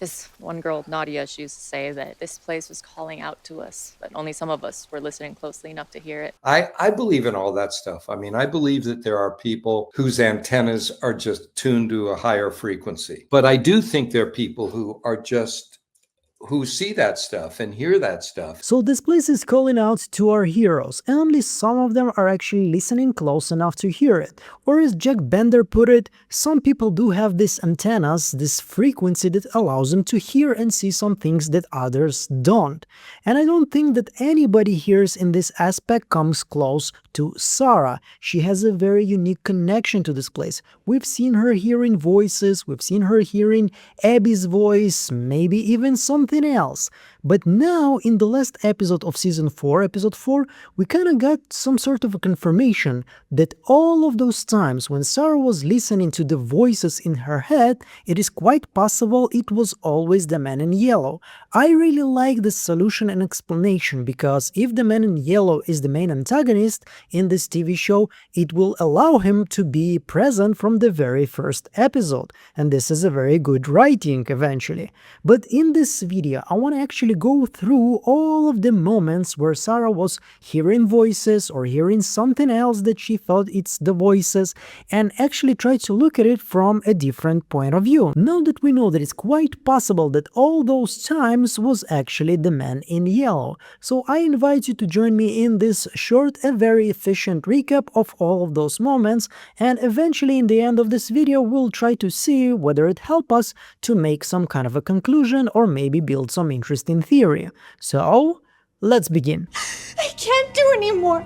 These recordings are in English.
This one girl, Nadia, she used to say that this place was calling out to us, but only some of us were listening closely enough to hear it. I believe in all that stuff. I mean, I believe that there are people whose antennas are just tuned to a higher frequency. But I do think there are people who see that stuff and hear that stuff. So this place is calling out to our heroes, and only some of them are actually listening close enough to hear it. Or as Jack Bender put it, some people do have these antennas, this frequency that allows them to hear and see some things that others don't. And I don't think that anybody here in this aspect comes close to Sarah. She has a very unique connection to this place. We've seen her hearing voices, we've seen her hearing Abby's voice, maybe even something else. But now, in the last episode of Season 4, Episode 4, we kinda got some sort of a confirmation that all of those times when Sarah was listening to the voices in her head, it is quite possible it was always the man in yellow. I really like this solution and explanation, because if the man in yellow is the main antagonist in this TV show, it will allow him to be present from the very first episode, and this is a very good writing eventually. But in this video, I want to actually go through all of the moments where Sarah was hearing voices or hearing something else that she thought it's the voices, and actually try to look at it from a different point of view. Now that we know that it's quite possible that all those times was actually the man in yellow, so I invite you to join me in this short and very efficient recap of all of those moments, and eventually in the end of this video we'll try to see whether it helps us to make some kind of a conclusion or maybe build some interesting theory. So let's begin. I can't do anymore.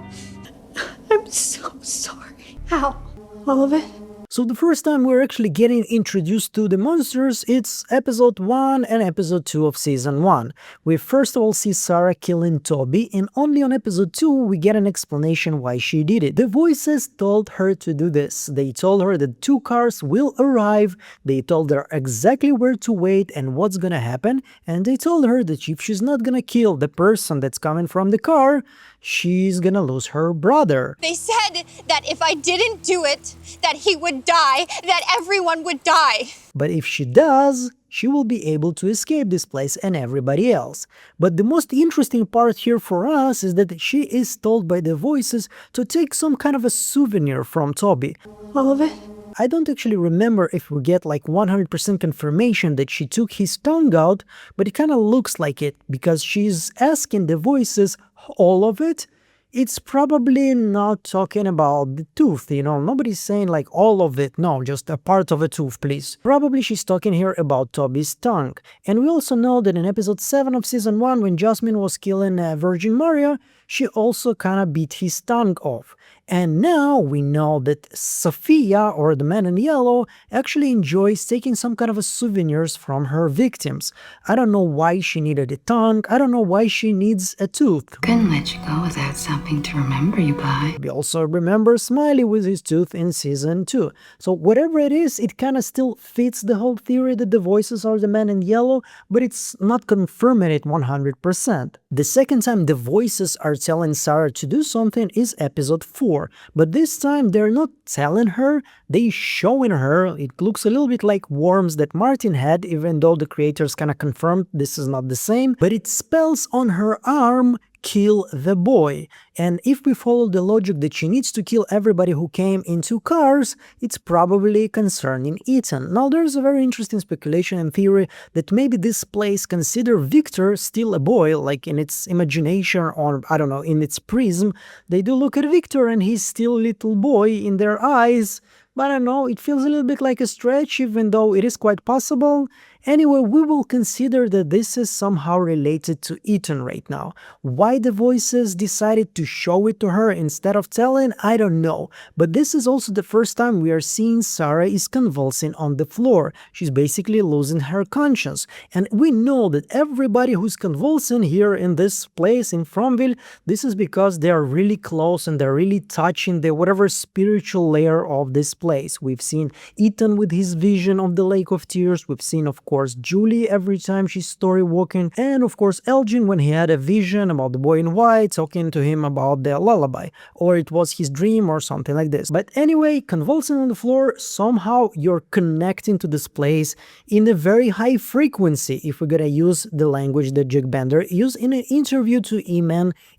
I'm so sorry. How? All of it? So the first time we're actually getting introduced to the monsters, it's episode 1 and episode 2 of season 1. We first of all see Sarah killing Toby, and only on episode 2 we get an explanation why she did it. The voices told her to do this. They told her that 2 cars will arrive, they told her exactly where to wait and what's gonna happen, and they told her that if she's not gonna kill the person that's coming from the car, she's gonna lose her brother. They said that if I didn't do it, that he would die, that everyone would die. But if she does, she will be able to escape this place and everybody else. But the most interesting part here for us is that she is told by the voices to take some kind of a souvenir from Toby. All of it? I don't actually remember if we get like 100% confirmation that she took his tongue out, but it kind of looks like it, because she's asking the voices all of it. It's probably not talking about the tooth, you know, nobody's saying like all of it, no, just a part of a tooth, please. Probably she's talking here about Toby's tongue. And we also know that in episode 7 of season 1, when Jasmine was killing Virgin Maria, she also kinda bit his tongue off. And now we know that Sophia, or the man in yellow, actually enjoys taking some kind of a souvenirs from her victims. I don't know why she needed a tongue, I don't know why she needs a tooth. Couldn't let you go without something to remember you by. We also remember Smiley with his tooth in season 2. So whatever it is, it kinda still fits the whole theory that the voices are the man in yellow, but it's not confirming it 100%. The second time the voices are telling Sarah to do something is episode 4, but this time they're not telling her, they showing her. It looks a little bit like worms that Martin had, even though the creators kinda confirmed this is not the same, but it spells on her arm, kill the boy. And if we follow the logic that she needs to kill everybody who came in 2 cars, it's probably concerning Ethan. Now there's a very interesting speculation and theory that maybe this place consider Victor still a boy, like in its imagination, or I don't know, in its prism, they do look at Victor and he's still a little boy in their eyes. But I don't know, it feels a little bit like a stretch, even though it is quite possible. Anyway, we will consider that this is somehow related to Ethan right now. Why the voices decided to show it to her instead of telling, I don't know. But this is also the first time we are seeing Sarah is convulsing on the floor. She's basically losing her conscience. And we know that everybody who's convulsing here in this place in Fromville, this is because they are really close and they're really touching the whatever spiritual layer of this place. We've seen Ethan with his vision of the Lake of Tears. We've seen, of course Julie every time she's story walking, and of course Elgin when he had a vision about the boy in white talking to him about the lullaby, or it was his dream or something like this. But anyway, convulsing on the floor, somehow you're connecting to this place in a very high frequency, if we're gonna use the language that Jack Bender used in an interview to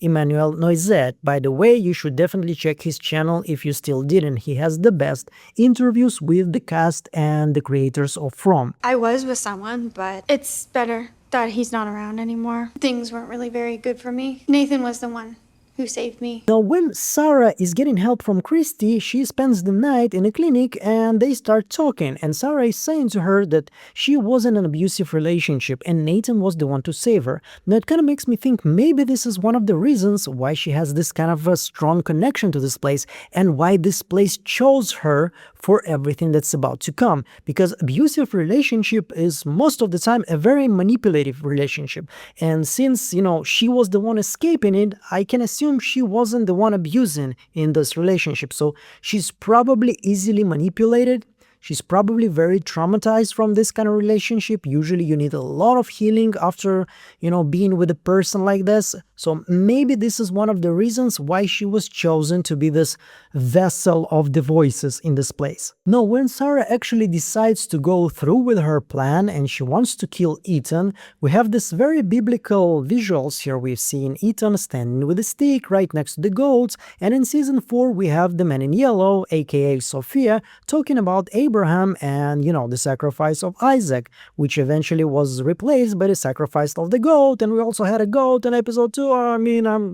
Emmanuel Noisette. By the way, you should definitely check his channel if you still didn't. He has the best interviews with the cast and the creators of From. I was with someone, but it's better that he's not around anymore. Things weren't really very good for me. Nathan was the one who saved me. Now, when Sarah is getting help from Christy, she spends the night in a clinic and they start talking, and Sarah is saying to her that she was in an abusive relationship and Nathan was the one to save her. Now, it kind of makes me think maybe this is one of the reasons why she has this kind of a strong connection to this place and why this place chose her for everything that's about to come, because abusive relationship is most of the time a very manipulative relationship, and since, you know, she was the one escaping it, I can assume she wasn't the one abusing in this relationship, so she's probably easily manipulated. She's probably very traumatized from this kind of relationship. Usually you need a lot of healing after, you know, being with a person like this. So maybe this is one of the reasons why she was chosen to be this vessel of the voices in this place. Now, when Sarah actually decides to go through with her plan and she wants to kill Ethan, we have this very biblical visuals here. We've seen Ethan standing with a stick right next to the goats, and in season 4 we have the man in yellow, aka Sophia, talking about Abraham and, you know, the sacrifice of Isaac, which eventually was replaced by the sacrifice of the goat, and we also had a goat in episode 2.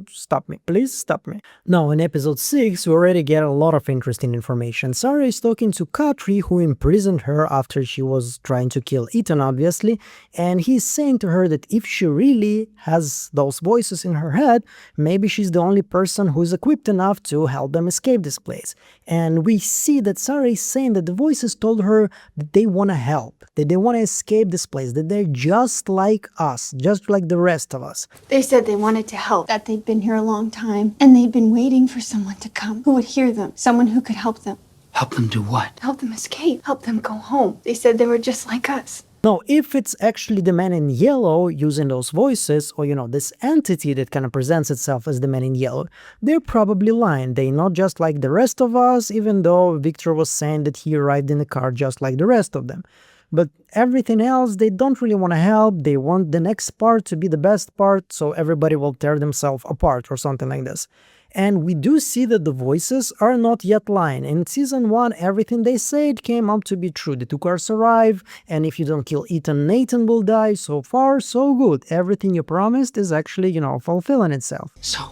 Stop me, please stop me. Now, in episode 6, we already get a lot of interesting information. Sarah is talking to Katri, who imprisoned her after she was trying to kill Ethan, obviously, and he's saying to her that if she really has those voices in her head, maybe she's the only person who's equipped enough to help them escape this place. And we see that Sarah is saying that the voices told her that they want to help, that they want to escape this place, that they're just like us, just like the rest of us. They said they wanted to help, that they'd been here a long time, and they'd been waiting for someone to come who would hear them, someone who could help them. Help them do what? Help them escape, help them go home. They said they were just like us. Now, if it's actually the man in yellow using those voices, or, you know, this entity that kind of presents itself as the man in yellow, they're probably lying. They're not just like the rest of us, even though Victor was saying that he arrived in the car just like the rest of them. But everything else, they don't really want to help. They want the next part to be the best part, so everybody will tear themselves apart or something like this. And we do see that the voices are not yet lying. In season 1, everything they said came up to be true. The 2 cars arrive, and if you don't kill Ethan, Nathan will die. So far, so good. Everything you promised is actually, you know, fulfilling itself. So,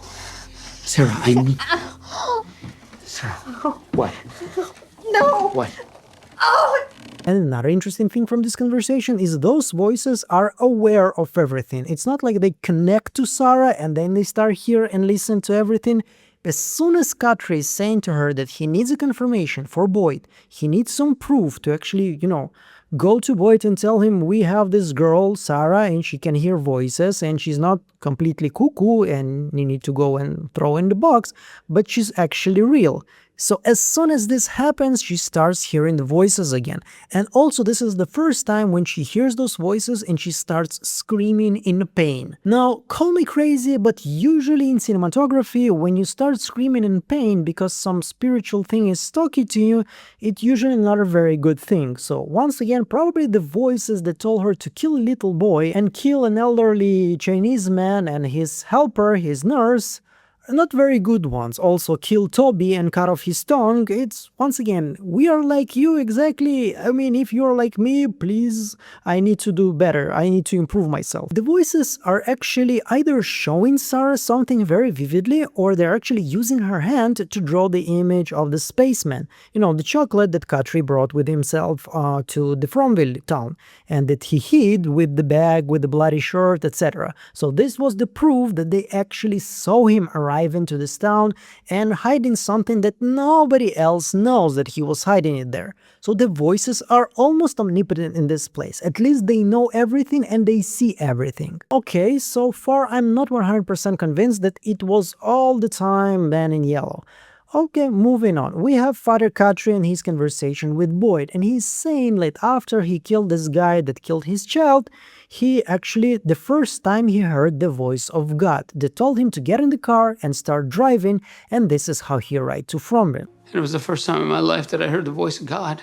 Sarah, I need... Sarah, what? No! What? Oh! And another interesting thing from this conversation is those voices are aware of everything. It's not like they connect to Sarah and then they start here and listen to everything. As soon as Katri is saying to her that he needs a confirmation for Boyd, he needs some proof to actually, you know, go to Boyd and tell him we have this girl, Sarah, and she can hear voices and she's not completely cuckoo and you need to go and throw in the box, but she's actually real. So as soon as this happens, she starts hearing the voices again. And also this is the first time when she hears those voices and she starts screaming in pain. Now, call me crazy, but usually in cinematography, when you start screaming in pain because some spiritual thing is talking to you, it's usually not a very good thing. So once again, probably the voices that told her to kill a little boy and kill an elderly Chinese man and his helper, his nurse, not very good ones. Also kill Toby and cut off his tongue. It's, once again, we are like you exactly. I mean, if you're like me, please, I need to do better. I need to improve myself. The voices are actually either showing Sarah something very vividly, or they're actually using her hand to draw the image of the spaceman. You know, the chocolate that Katri brought with himself to the Fromville town, and that he hid with the bag, with the bloody shirt, etc. So this was the proof that they actually saw him arrive into this town and hiding something that nobody else knows that he was hiding it there. So the voices are almost omnipotent in this place. At least they know everything and they see everything. Okay, so far I'm not 100% convinced that it was all the time man in yellow. Okay, moving on. We have Father Katri and his conversation with Boyd, and he's saying that after he killed this guy that killed his child, he actually, the first time he heard the voice of God that told him to get in the car and start driving, and this is how he arrived to Fromville. And it was the first time in my life that I heard the voice of God.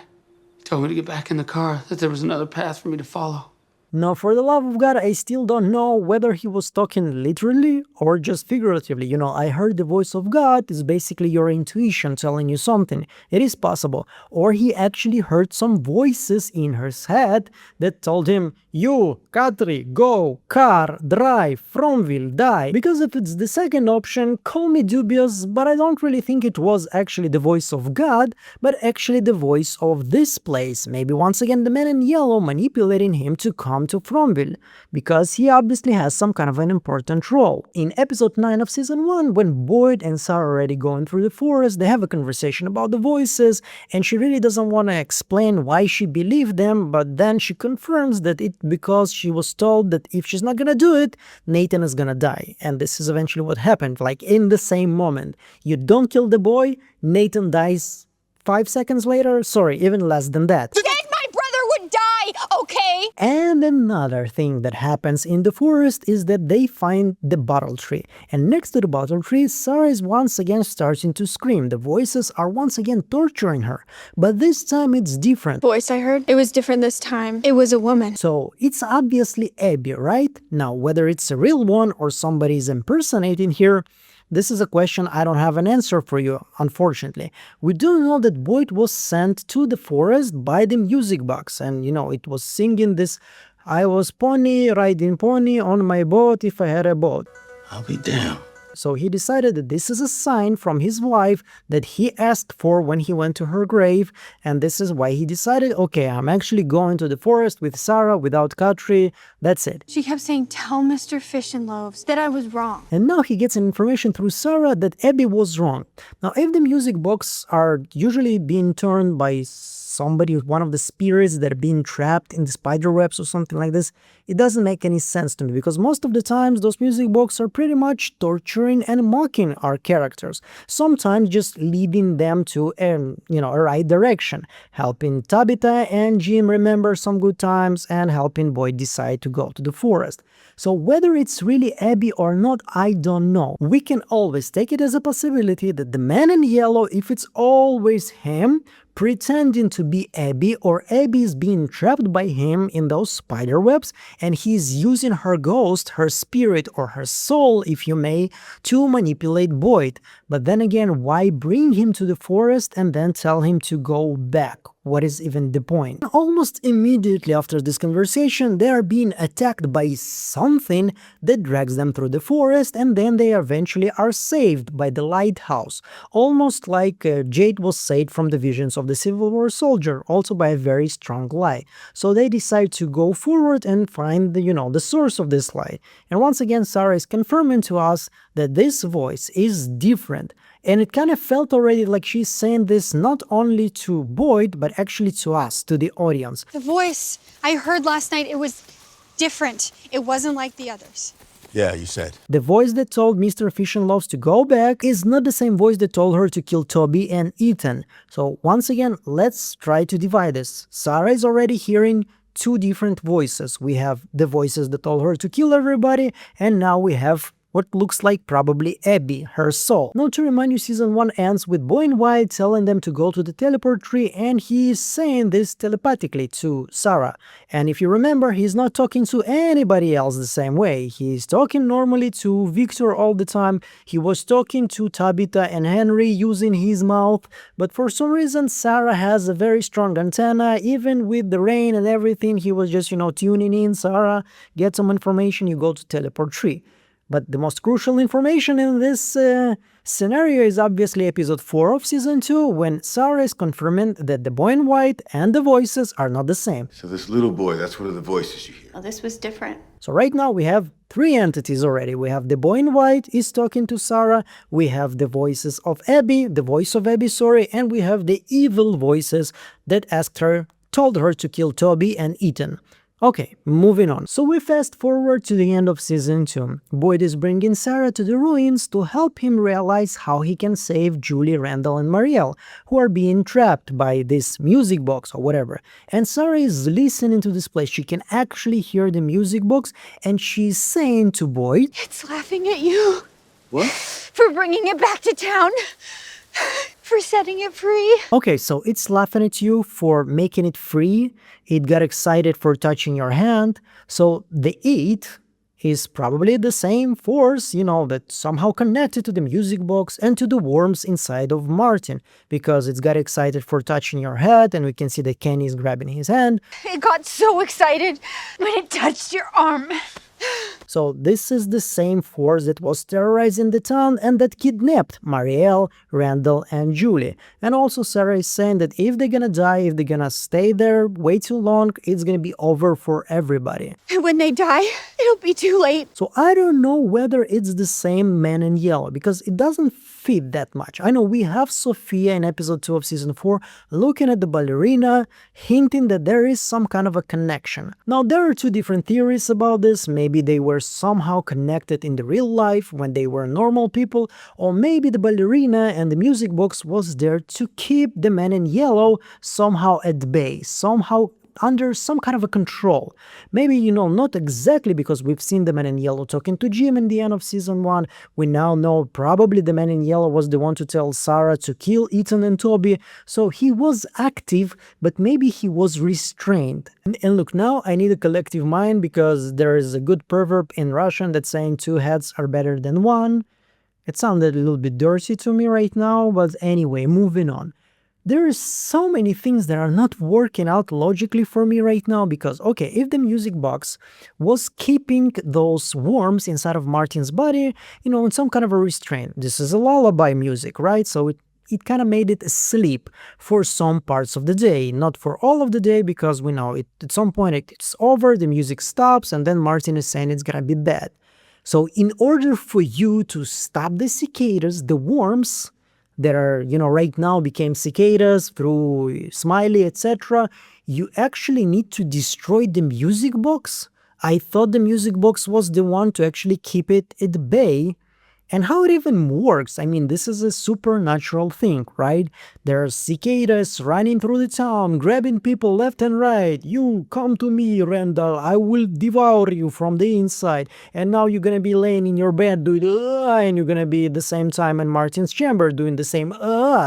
He told me to get back in the car, that there was another path for me to follow. Now, for the love of God, I still don't know whether he was talking literally or just figuratively. You know, I heard the voice of God is basically your intuition telling you something. It is possible. Or he actually heard some voices in his head that told him, you, Katri, go, car, drive, Fromville, die. Because if it's the second option, call me dubious, but I don't really think it was actually the voice of God, but actually the voice of this place. Maybe once again the man in yellow manipulating him to come to Fromville, because he obviously has some kind of an important role. In episode 9 of season 1, when Boyd and Sarah are already going through the forest, they have a conversation about the voices, and she really doesn't want to explain why she believed them, but then she confirms that it because she was told that if she's not gonna do it, Nathan is gonna die. And this is eventually what happened, like in the same moment. You don't kill the boy, Nathan dies 5 seconds later, sorry, even less than that. Okay. And another thing that happens in the forest is that they find the bottle tree. And next to the bottle tree, Sarah is once again starting to scream. The voices are once again torturing her. But this time it's different. Voice I heard, it was different this time. It was a woman. So it's obviously Abby, right? Now, whether it's a real one or somebody is impersonating here, this is a question I don't have an answer for you, unfortunately. We do know that Boyd was sent to the forest by the music box, and you know, it was singing this, I was pony, riding pony on my boat if I had a boat. I'll be damned. So he decided that this is a sign from his wife that he asked for when he went to her grave, and this is why he decided, okay, I'm actually going to the forest with Sarah without Katri, that's it. She kept saying, tell Mr. Fish and Loaves that I was wrong. And now he gets information through Sarah that Abby was wrong. Now, if the music box are usually being turned by somebody, one of the spirits that are being trapped in the spider webs or something like this, it doesn't make any sense to me, because most of the times those music boxes are pretty much torturing and mocking our characters, sometimes just leading them to a right direction, helping Tabitha and Jim remember some good times and helping Boyd decide to go to the forest. So whether it's really Abby or not, I don't know. We can always take it as a possibility that the man in yellow, if it's always him, pretending to be Abby, or Abby is being trapped by him in those spider webs, and he's using her ghost, her spirit, or her soul, if you may, to manipulate Boyd. But then again, why bring him to the forest and then tell him to go back? What is even the point? Almost immediately after this conversation, they are being attacked by something that drags them through the forest, and then they eventually are saved by the lighthouse. Almost like Jade was saved from the visions of the Civil War soldier, also by a very strong light. So they decide to go forward and find the source of this light. And once again, Sarah is confirming to us that this voice is different. And it kind of felt already like she's saying this not only to Boyd, but actually to us, to the audience. The voice I heard last night, it was different. It wasn't like the others. Yeah, you said. The voice that told Mr. Fish and Loves to go back is not the same voice that told her to kill Toby and Ethan. So once again, let's try to divide this. Sarah is already hearing two different voices. We have the voices that told her to kill everybody, and now we have what looks like probably Abby, her soul. Now, to remind you, season 1 ends with Boy in White telling them to go to the teleport tree, and he is saying this telepathically to Sarah. And if you remember, he's not talking to anybody else the same way. He's talking normally to Victor all the time. He was talking to Tabitha and Henry using his mouth, but for some reason Sarah has a very strong antenna. Even with the rain and everything, he was just, tuning in. Sarah, get some information, you go to teleport tree. But the most crucial information in this scenario is obviously episode 4 of season 2, when Sarah is confirming that the boy in white and the voices are not the same. So this little boy, that's one of the voices you hear. Oh, this was different. So right now we have 3 entities already. We have the boy in white is talking to Sarah, we have the voices of Abby, the voice of Abby, sorry, and we have the evil voices that told her to kill Toby and Ethan. Okay, moving on. So we fast forward to the end of season 2. Boyd is bringing Sarah to the ruins to help him realize how he can save Julie, Randall, and Marielle, who are being trapped by this music box or whatever. And Sarah is listening to this place. She can actually hear the music box, and she's saying to Boyd, It's laughing at you. What? For bringing it back to town. For setting it free. okay, so it's laughing at you for making it free. It got excited for touching your hand. So the it is probably the same force, that somehow connected to the music box and to the worms inside of Martin, because it's got excited for touching your head, and we can see that Kenny is grabbing his hand. It got so excited when it touched your arm. So this is the same force that was terrorizing the town and that kidnapped Marielle, Randall, and Julie. And also Sarah is saying that if they're gonna die, if they're gonna stay there way too long, it's gonna be over for everybody. When they die, it'll be too late. So I don't know whether it's the same Man in Yellow, because it doesn't fit that much. I know we have Sophia in episode 2 of season 4 looking at the ballerina, hinting that there is some kind of a connection. Now there are two different theories about this. Maybe they were somehow connected in the real life when they were normal people, or maybe the ballerina and the music box was there to keep the Man in Yellow somehow at bay, somehow under some kind of a control. Maybe, not exactly, because we've seen the Man in Yellow talking to Jim in the end of season 1. We now know probably the Man in Yellow was the one to tell Sarah to kill Ethan and Toby. So he was active, but maybe he was restrained. And look, now I need a collective mind, because there is a good proverb in Russian that's saying 2 heads are better than 1. It sounded a little bit dirty to me right now, but anyway, moving on. There are so many things that are not working out logically for me right now, because, okay, if the music box was keeping those worms inside of Martin's body, in some kind of a restraint. This is a lullaby music, right? So it kind of made it asleep for some parts of the day, not for all of the day, because we know at some point it's over, the music stops, and then Martin is saying it's gonna be bad. So in order for you to stop the cicadas, the worms that are, right now became cicadas through Smiley, etc., you actually need to destroy the music box? I thought the music box was the one to actually keep it at bay. And how it even works, I mean, this is a supernatural thing, right? There are cicadas running through the town, grabbing people left and right. You come to me, Randall, I will devour you from the inside. And now you're gonna be laying in your bed doing and you're gonna be at the same time in Martin's chamber doing the same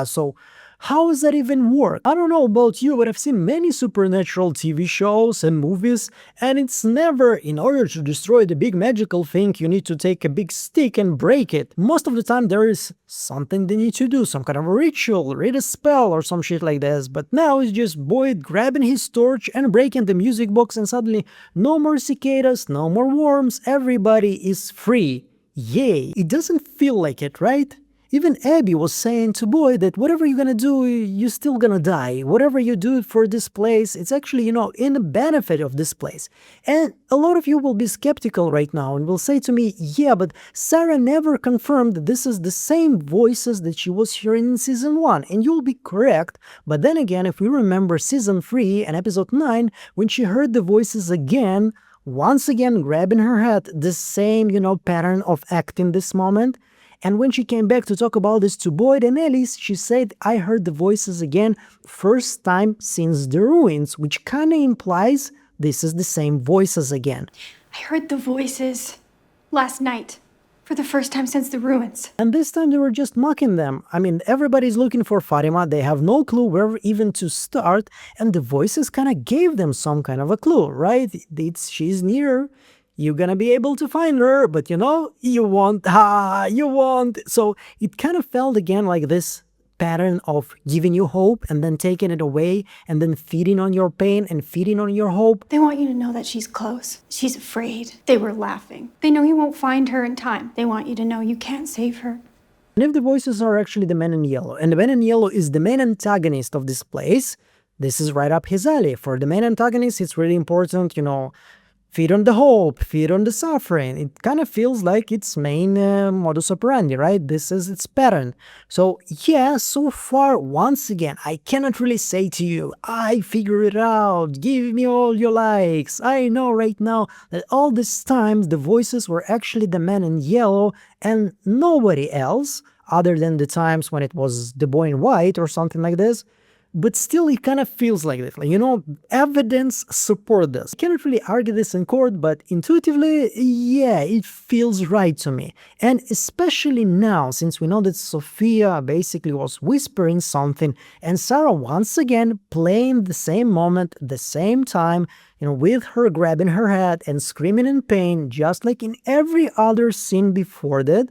so how does that even work? I don't know about you, but I've seen many supernatural TV shows and movies, and it's never, in order to destroy the big magical thing, you need to take a big stick and break it. Most of the time there is something they need to do, some kind of a ritual, read a spell or some shit like this, but now it's just Boyd grabbing his torch and breaking the music box, and suddenly no more cicadas, no more worms, everybody is free. Yay! It doesn't feel like it, right? Even Abby was saying to Boyd that whatever you're gonna do, you're still gonna die. Whatever you do for this place, it's actually, in the benefit of this place. And a lot of you will be skeptical right now and will say to me, yeah, but Sarah never confirmed that this is the same voices that she was hearing in season 1. And you'll be correct. But then again, if we remember season 3 and episode 9, when she heard the voices again, once again grabbing her head, the same, pattern of acting this moment. And when she came back to talk about this to Boyd and Ellis, she said, I heard the voices again, first time since the ruins, which kind of implies this is the same voices again. I heard the voices last night for the first time since the ruins. And this time they were just mocking them. I mean, everybody's looking for Fatima, they have no clue where even to start, and the voices kind of gave them some kind of a clue, right? She's near. You're gonna be able to find her, but you won't. So it kind of felt again like this pattern of giving you hope and then taking it away and then feeding on your pain and feeding on your hope. They want you to know that she's close. She's afraid. They were laughing. They know you won't find her in time. They want you to know you can't save her. And if the voices are actually the Man in Yellow, and the Man in Yellow is the main antagonist of this place, this is right up his alley. For the main antagonist, it's really important, feed on the hope, feed on the suffering. It kind of feels like its main modus operandi, right? This is its pattern. So yeah, so far, once again, I cannot really say to you, I figure it out, give me all your likes. I know right now that all this time the voices were actually the man in yellow and nobody else, other than the times when it was the boy in white or something like this. But still, it kind of feels like this. Like, evidence support this. I cannot really argue this in court, but intuitively, yeah, it feels right to me. And especially now, since we know that Sophia basically was whispering something, and Sarah once again playing the same moment, the same time, with her grabbing her head and screaming in pain, just like in every other scene before that.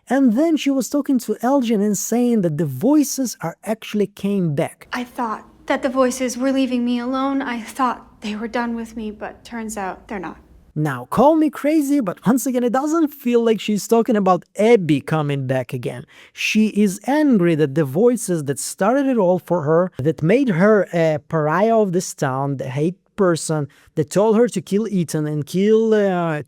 And then she was talking to Elgin and saying that the voices are actually came back. I thought that the voices were leaving me alone. I thought they were done with me, but turns out they're not. Now, call me crazy, but once again, it doesn't feel like she's talking about Abby coming back again. She is angry that the voices that started it all for her, that made her a pariah of this town, the hate person, that told her to kill Ethan and kill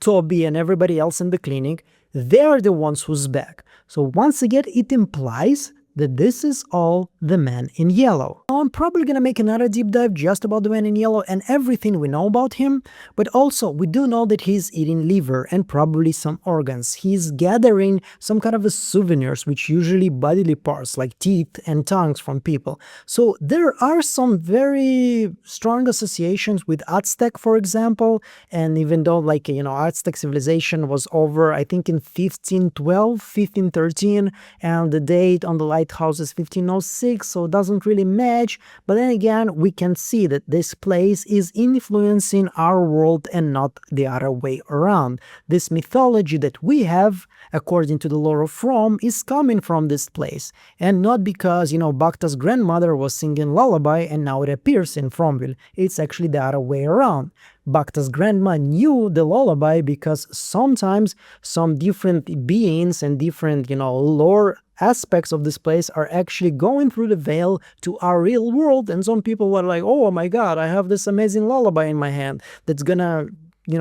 Toby and everybody else in the clinic, they are the ones who's back. So once again, it implies that this is all the Man in Yellow. Now, I'm probably gonna make another deep dive just about the Man in Yellow and everything we know about him, but also we do know that he's eating liver and probably some organs. He's gathering some kind of a souvenirs, which usually bodily parts like teeth and tongues from people. So there are some very strong associations with Aztec, for example, and even though Aztec civilization was over, I think in 1512, 1513, and the date on the lighthouse is 1506, so it doesn't really match, but then again, we can see that this place is influencing our world and not the other way around. This mythology that we have, according to the lore of Rome, is coming from this place, and not because, Bacta's grandmother was singing lullaby and now it appears in Fromville. It's actually the other way around. Bacta's grandma knew the lullaby because sometimes some different beings and different, lore aspects of this place are actually going through the veil to our real world, and some people were like, oh my god, I have this amazing lullaby in my hand that's gonna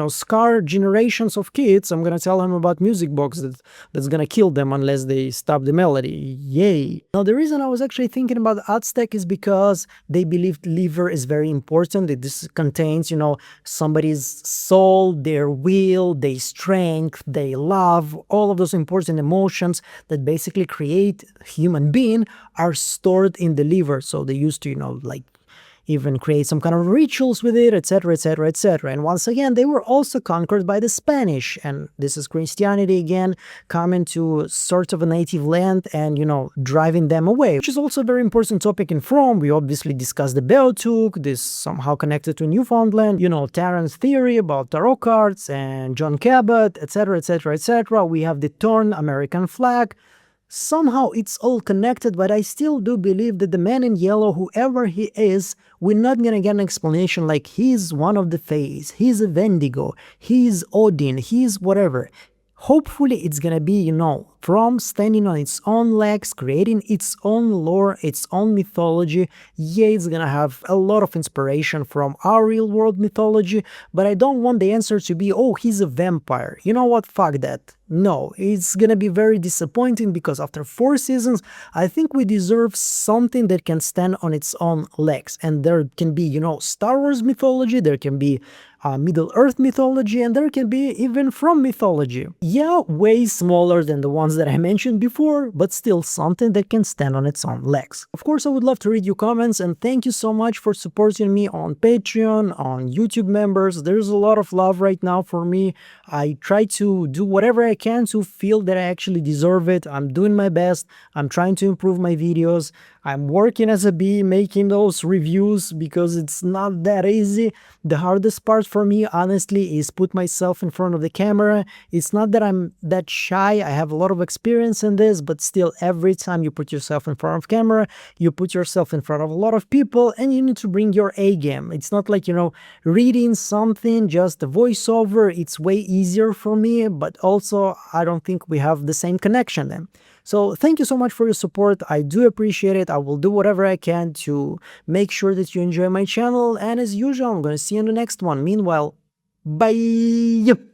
scar generations of kids. I'm gonna tell them about music box that's gonna kill them unless they stop the melody. Yay. Now, the reason I was actually thinking about Aztec is because they believed liver is very important. That this contains, somebody's soul, their will, their strength, their love, all of those important emotions that basically create human being are stored in the liver. So they used to, even create some kind of rituals with it, etc., etc., etc. And once again, they were also conquered by the Spanish, and this is Christianity again coming to sort of a native land and, driving them away, which is also a very important topic in From. We obviously discussed the Beothuk, this somehow connected to Newfoundland, Tarrant's theory about tarot cards and John Cabot, etc., etc., etc. We have the torn American flag. Somehow it's all connected, but I still do believe that the Man in Yellow, whoever he is, we're not gonna get an explanation like he's one of the Fays, he's a Wendigo, he's Odin, he's whatever. Hopefully it's gonna be, From standing on its own legs, creating its own lore, its own mythology. Yeah, it's gonna have a lot of inspiration from our real world mythology, but I don't want the answer to be, oh, he's a vampire. You know what? Fuck that. No, it's gonna be very disappointing because after 4 seasons, I think we deserve something that can stand on its own legs. And there can be, Star Wars mythology, there can be Middle Earth mythology, and there can be even From mythology. Yeah, way smaller than the ones that I mentioned before, but still something that can stand on its own legs. Of course, I would love to read your comments, and thank you so much for supporting me on Patreon, on YouTube members. There's a lot of love right now for me. I try to do whatever I can to feel that I actually deserve it. I'm doing my best. I'm trying to improve my videos. I'm working as a bee, making those reviews because it's not that easy. The hardest part for me, honestly, is put myself in front of the camera. It's not that I'm that shy. I have a lot of experience in this, but still, every time you put yourself in front of camera, you put yourself in front of a lot of people and you need to bring your A game. It's not like, reading something, just a voiceover. It's way easier for me, but also I don't think we have the same connection then. So thank you so much for your support. I do appreciate it. I will do whatever I can to make sure that you enjoy my channel. And as usual, I'm going to see you in the next one. Meanwhile, Bye!